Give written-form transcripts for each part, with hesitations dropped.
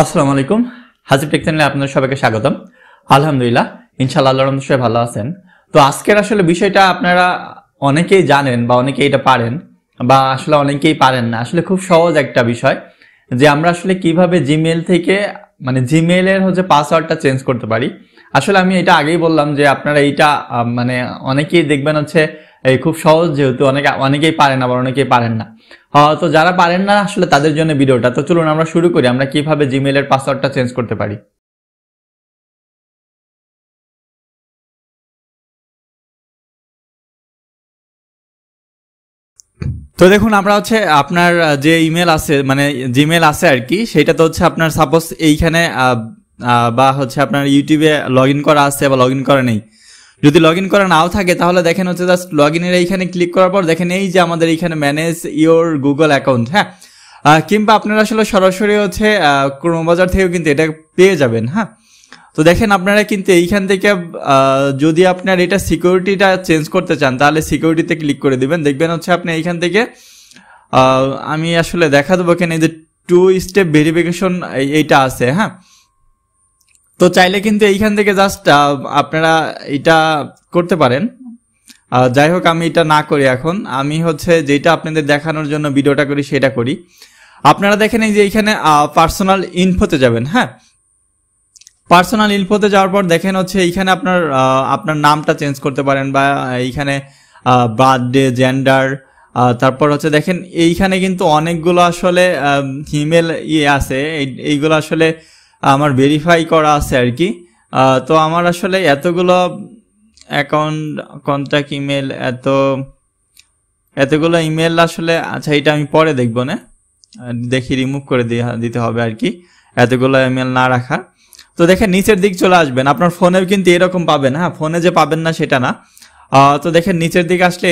আসসালামু আলাইকুম। হাসিব টেক চ্যানেলে আপনাদের সবাইকে স্বাগতম। আলহামদুলিল্লাহ, ইনশাআল্লাহ আল্লাহর রহমতে সবাই ভালো আছেন। তো আজকের আসলে বিষয়টা আপনারা অনেকেই জানেন বা অনেকেই এটা পারেন বা আসলে অনেকেই পারেন না। আসলে খুব সহজ একটা বিষয় যে আমরা আসলে কিভাবে জিমেইল থেকে মানে জিমেইলের পাসওয়ার্ডটা চেঞ্জ করতে পারি। আসলে আমি এটা আগেই বললাম যে আপনারা এইটা মানে অনেকেই দেখবেন এই খুব সহজ, যেহেতু অনেকেই পারেন আবার অনেকেই পারেন না। তো যারা পারেন না আসলে তাদের জন্য ভিডিওটা। তো চলুন আমরা শুরু করি, আমরা কিভাবে জিমেইলের পাসওয়ার্ডটা চেঞ্জ করতে পারি। তো দেখুন, আমরা আপনার যে ইমেল আছে মানে জিমেইল আছে আর কি, সেটা তো আপনার সাপোজ এইখানে বা আপনার ইউটিউবে লগ ইন করা আছে বা লগ ইন করা নেই। যদি লগ ইন করা নাও থাকে তাহলে দেখেন জাস্ট লগ ইনের এইখানে ক্লিক করার পর দেখেন এই যে আমাদের এইখানে ম্যানেজ ইওর গুগল অ্যাকাউন্ট, হ্যাঁ। কিংবা আপনারা আসলে সরাসরি ক্রোম বাজার থেকেও কিন্তু এটা পেয়ে যাবেন, হ্যাঁ। তো দেখেন আপনারা কিন্তু এইখান থেকে যদি আপনার এটা সিকিউরিটিটা চেঞ্জ করতে চান তাহলে সিকিউরিটিতে ক্লিক করে দিবেন। দেখবেন আপনি এইখান থেকে আমি আসলে দেখা দেবো এখানে যে 2 স্টেপ ভেরিফিকেশন এইটা আছে, হ্যাঁ। তো চাইলে কিন্তু এইখান থেকে জাস্ট আপনারা এটা করতে পারেন। যাই হোক, আমি এটা না করি এখন। আমি যেটা আপনাদের দেখানোর জন্য ভিডিওটা করি সেটা করি। আপনারা দেখেন এই যে এইখানে পার্সোনাল ইনফোতে যাবেন, হ্যাঁ। পার্সোনাল ইনফোতে যাওয়ার পর দেখেন এইখানে আপনার নামটা চেঞ্জ করতে পারেন বা এইখানে বার্থডে, জেন্ডার, তারপর দেখেন এইখানে কিন্তু অনেকগুলো আসলে ইমেল আছে। এইগুলো আসলে আমার ভেরিফাই করা আছে আর কি। তো আমার আসলে এতগুলো অ্যাকাউন্ট, কন্ট্যাক্ট ইমেল, এতগুলো ইমেল আসলে, আচ্ছা এটা আমি পরে দেখবো না, দেখি রিমুভ করে দিতে হবে আর কি, এতগুলো ইমেল না রাখা। তো দেখেন নিচের দিক চলে আসবেন, আপনার ফোনেও কিন্তু এরকম পাবেন, হ্যাঁ। ফোনে যে পাবেন না সেটা না। তো দেখেন নিচের দিকে আসলে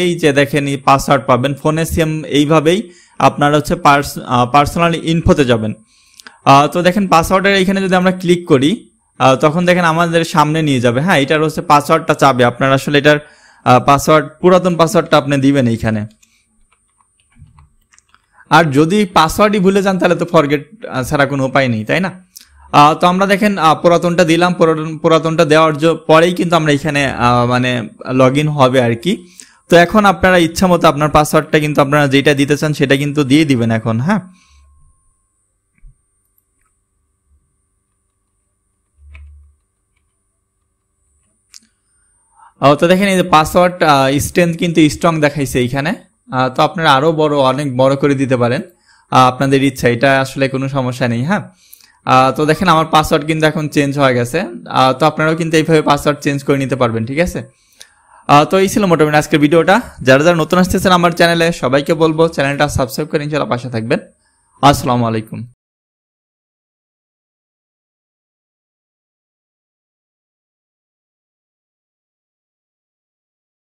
এই যে দেখেন পাসওয়ার্ড পাবেন। ফোনে সেম এইভাবেই আপনার পার্সোনাল ইনফোতে যাবেন। তো দেখেন পাসওয়ার্ডের এইখানে যদি আমরা ক্লিক করি তখন দেখেন আমাদের সামনে নিয়ে যাবে, হ্যাঁ। এটার পাসওয়ার্ডটা চাবে, আপনার আসলে এটার পাসওয়ার্ড, পুরাতন পাসওয়ার্ডটা আপনি দিবেন এইখানে। আর যদি পাসওয়ার্ডই ভুলে যান তাহলে তো ফরগেট ছাড়া কোনো উপায় নেই, তাই না? তো আমরা দেখেন পুরাতনটা দিলাম, পুরাতনটা দেওয়ার পরেই কিন্তু আমরা এখানে মানে লগ ইন হবে আর কি। তো এখন আপনারা ইচ্ছা মতো আপনার পাসওয়ার্ডটা কিন্তু আপনারা যেটা দিতে চান সেটা কিন্তু দিয়ে দিবেন এখন, হ্যাঁ। তো দেখেন এই যে পাসওয়ার্ড স্ট্রেংথ কিন্তু স্ট্রং দেখাইছে এইখানে। তো আপনারা আরো অনেক বড় করে দিতে পারেন, আপনাদের ইচ্ছা, এটা আসলে কোনো সমস্যা নেই, হ্যাঁ। তো দেখেন আমার পাসওয়ার্ড কিন্তু এখন চেঞ্জ হয়ে গেছে। তো আপনারাও কিন্তু এইভাবে পাসওয়ার্ড চেঞ্জ করে নিতে পারবেন, ঠিক আছে। তো এই ছিল মোটামুটি আজকের ভিডিওটা। যারা যারা নতুন আসতেছেন আমার চ্যানেলে সবাইকে বলবো চ্যানেলটা সাবস্ক্রাইব করে ইনশাআল্লাহ পাশে থাকবেন। আসসালামু আলাইকুম।